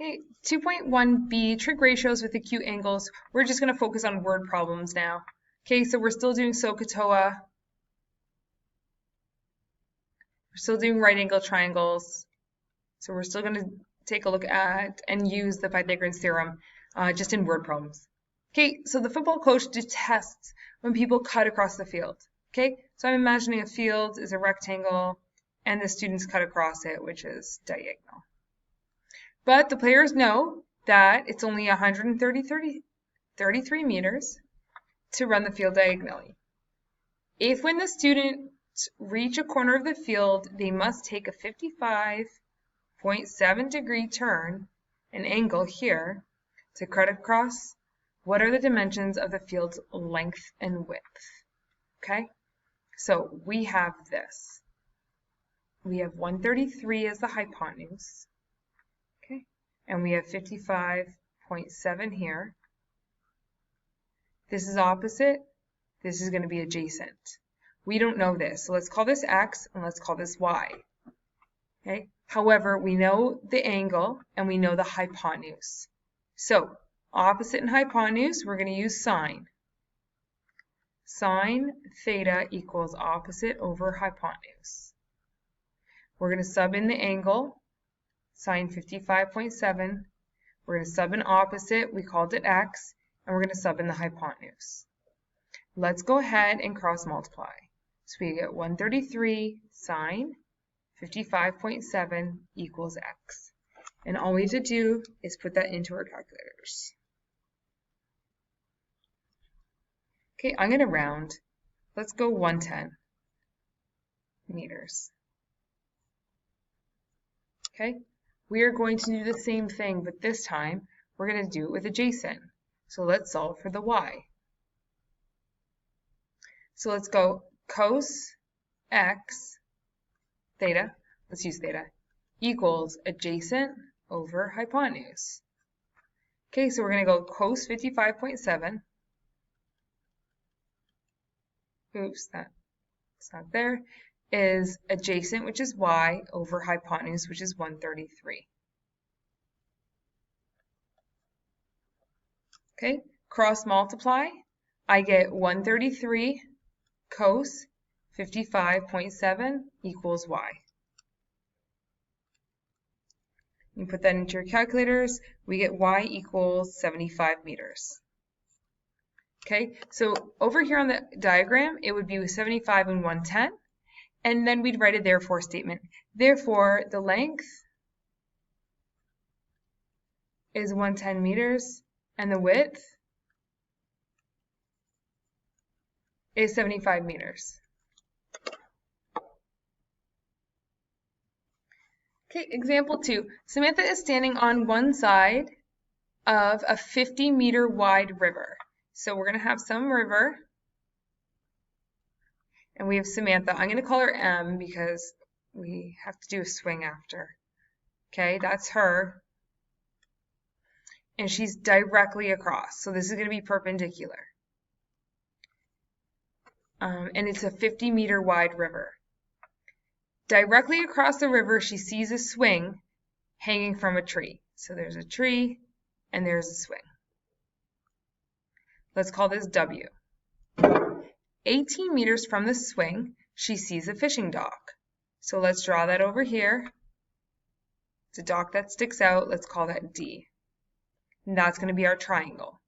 Okay, 2.1b, trig ratios with acute angles. We're just going to focus on word problems now. Okay, so we're still doing SOHCAHTOA. We're still doing right angle triangles. So we're still going to take a look at and use the Pythagorean theorem just in word problems. Okay, so the football coach detests when people cut across the field. Okay, so I'm imagining a field is a rectangle and the students cut across it, which is diagonal. But the players know that it's only 133 meters to run the field diagonally. If when the students reach a corner of the field, they must take a 55.7 degree turn, an angle here, to cut across, what are the dimensions of the field's length and width? Okay, so we have this. We have 133 as the hypotenuse. Okay, and we have 55.7 here. This is opposite. This is going to be adjacent. We don't know this, so let's call this x and let's call this y. Okay. However, we know the angle and we know the hypotenuse. So opposite and hypotenuse, we're going to use sine. Sine theta equals opposite over hypotenuse. We're going to sub in the angle, sine 55.7. We're going to sub in opposite, we called it x, and we're going to sub in the hypotenuse. Let's go ahead and cross multiply. So we get 133 sine 55.7 equals x. And all we have to do is put that into our calculators. Okay, I'm going to round. Let's go 110 meters. Okay, we are going to do the same thing, but this time we're going to do it with adjacent. So let's solve for the y. So let's go cos x theta, let's use theta, equals adjacent over hypotenuse. Okay, so we're going to go cos 55.7. Oops, that's not there. Is adjacent, which is y, over hypotenuse, which is 133. Okay, cross multiply. I get 133 cos 55.7 equals y. You put that into your calculators, we get y equals 75 meters. Okay, so over here on the diagram, it would be with 75 and 110, and then we'd write a therefore statement. Therefore, the length is 110 meters, and the width is 75 meters. Okay, example 2. Samantha is standing on one side of a 50-meter wide river. So we're going to have some river, and we have Samantha. I'm going to call her M because we have to do a swing after. Okay, that's her. And she's directly across. So this is going to be perpendicular. And it's a 50-meter wide river. Directly across the river, she sees a swing hanging from a tree. So there's a tree and there's a swing. Let's call this W. 18 meters from the swing, she sees a fishing dock. So let's draw that over here. It's a dock that sticks out. Let's call that D. And that's going to be our triangle.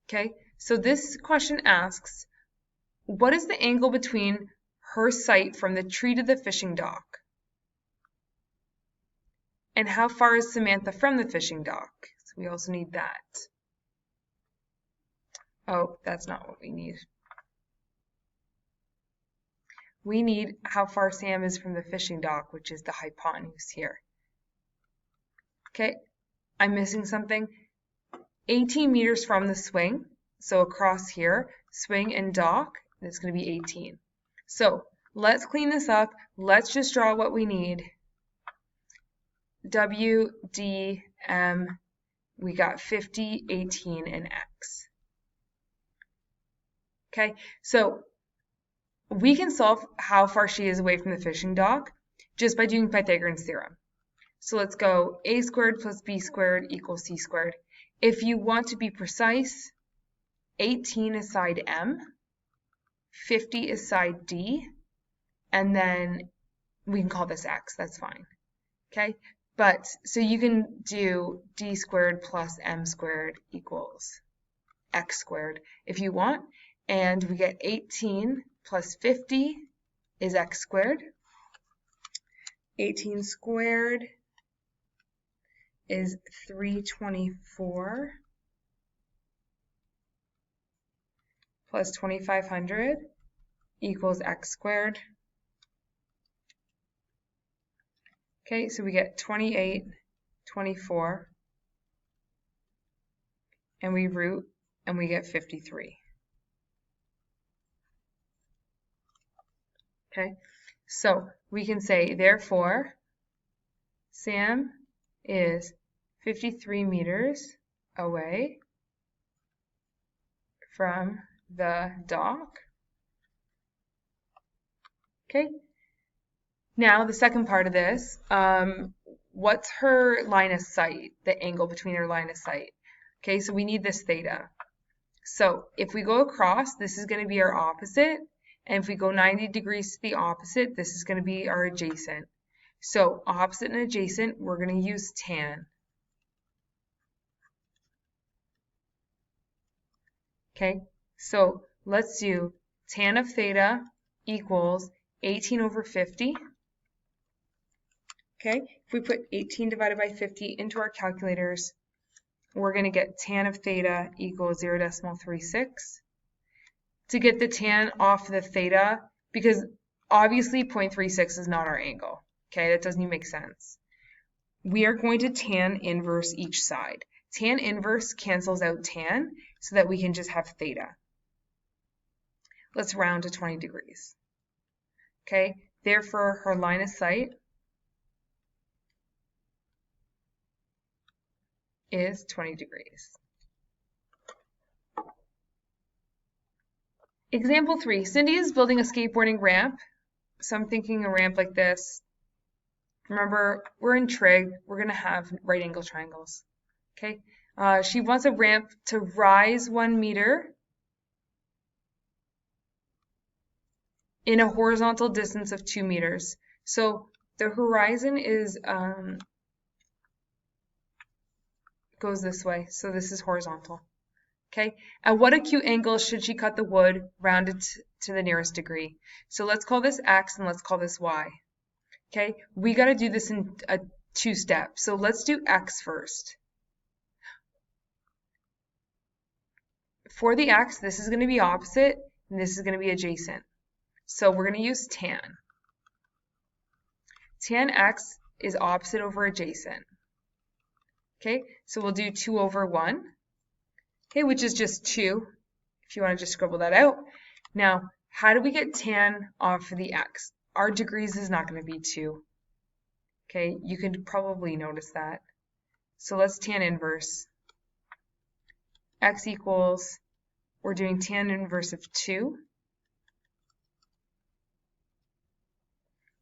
Okay, so this question asks, what is the angle between her sight from the tree to the fishing dock? And how far is Samantha from the fishing dock? So we also need that. Oh, that's not what we need. We need how far Sam is from the fishing dock, which is the hypotenuse here. Okay, I'm missing something. 18 meters from the swing, so across here, swing and dock, it's going to be 18. So let's clean this up. Let's just draw what we need. W, D, M, we got 50, 18, and X. Okay, so we can solve how far she is away from the fishing dock just by doing Pythagorean's theorem. So let's go a squared plus b squared equals c squared. If you want to be precise, 18 is side M, 50 is side D, and then we can call this x, that's fine. Okay, but so you can do d squared plus m squared equals x squared if you want, and we get 18 plus 50 is x squared. 18 squared is 324 plus 2500 equals x squared. Okay, so we get 28, 24, and we root, and we get 53. Okay, so we can say, therefore, Sam is 53 meters away from the dock. Okay, now the second part of this, what's her line of sight, the angle between her line of sight? Okay, so we need this theta. So if we go across, this is going to be our opposite, and if we go 90 degrees to the opposite, this is going to be our adjacent. So opposite and adjacent, we're going to use tan. Okay, so let's do tan of theta equals 18 over 50. Okay, if we put 18 divided by 50 into our calculators, we're going to get tan of theta equals 0.36. To get the tan off the theta, because obviously 0.36 is not our angle. Okay, that doesn't even make sense. We are going to tan inverse each side. Tan inverse cancels out tan so that we can just have theta. Let's round to 20 degrees. Okay, therefore her line of sight is 20 degrees. Example 3, Cindy is building a skateboarding ramp. So I'm thinking a ramp like this. Remember, we're in Trig, we're going to have right angle triangles. Okay, she wants a ramp to rise 1 meter in a horizontal distance of 2 meters. So the horizon is goes this way, so this is horizontal. Okay, at what acute angle should she cut the wood rounded to the nearest degree? So let's call this x and let's call this y. Okay, we got to do this in a 2 steps. So let's do x first. For the x, this is going to be opposite and this is going to be adjacent. So we're going to use tan. Tan x is opposite over adjacent. Okay, so we'll do 2 over 1. Okay, which is just 2, if you want to just scribble that out. Now, how do we get tan off of the x? Our degrees is not going to be 2. Okay, you can probably notice that. So let's tan inverse. X equals, we're doing tan inverse of 2,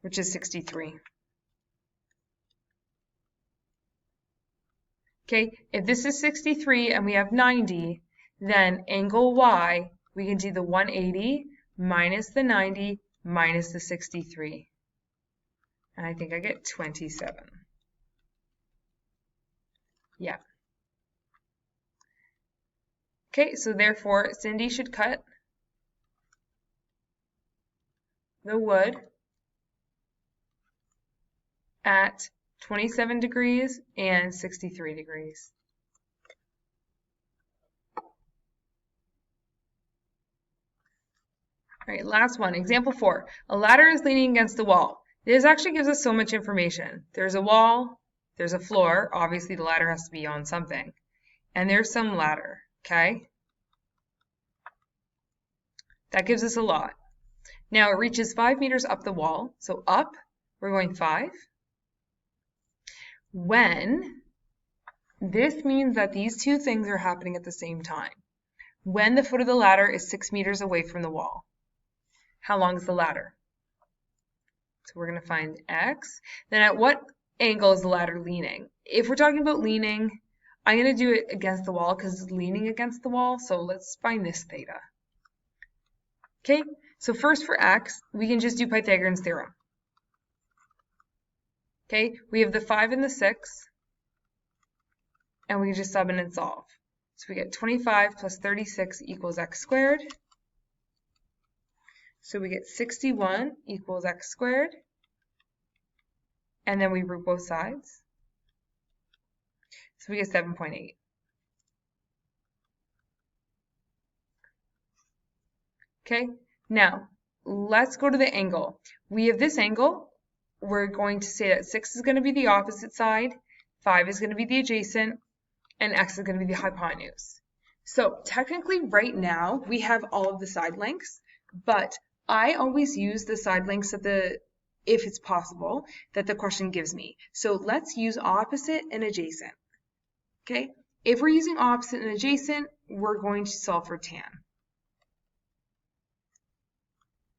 which is 63. Okay, if this is 63 and we have 90, then angle y, we can do the 180 minus the 90 minus the 63. And I think I get 27. Yeah. Okay, so therefore, Cindy should cut the wood at 27 degrees and 63 degrees. All right, last one, example 4. A ladder is leaning against the wall. This actually gives us so much information. There's a wall, there's a floor, obviously the ladder has to be on something, and there's some ladder, okay? That gives us a lot. Now it reaches 5 meters up the wall, so up, we're going 5. When, this means that these two things are happening at the same time. When the foot of the ladder is 6 meters away from the wall. How long is the ladder? So we're going to find x. Then at what angle is the ladder leaning. If we're talking about leaning, I'm going to do it against the wall because it's leaning against the wall. So let's find this theta. Okay, so first for x, we can just do Pythagorean's theorem. Okay, we have the 5 and the 6, and we can just sub in and solve. So we get 25 plus 36 equals x squared. So we get 61 equals x squared. And then we root both sides. So we get 7.8. Okay, now let's go to the angle. We have this angle. We're going to say that 6 is going to be the opposite side, 5 is going to be the adjacent, and x is going to be the hypotenuse. So technically right now we have all of the side lengths, but I always use the side lengths if it's possible, that the question gives me. So let's use opposite and adjacent. Okay, if we're using opposite and adjacent, we're going to solve for tan.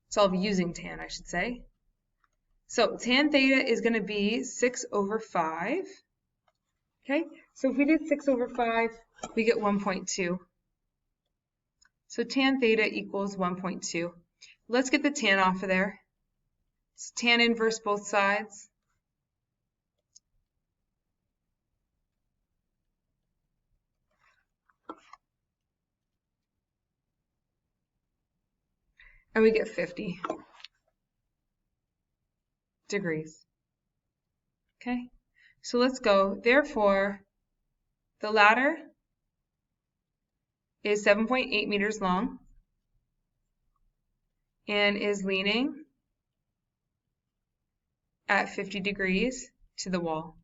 Solve using tan, I should say. So tan theta is going to be 6 over 5. Okay, so if we did 6 over 5, we get 1.2. So tan theta equals 1.2. Let's get the tan off of there. So tan inverse both sides. And we get 50 degrees. Okay, so let's go. Therefore, the ladder is 7.8 meters long and is leaning at 50 degrees to the wall.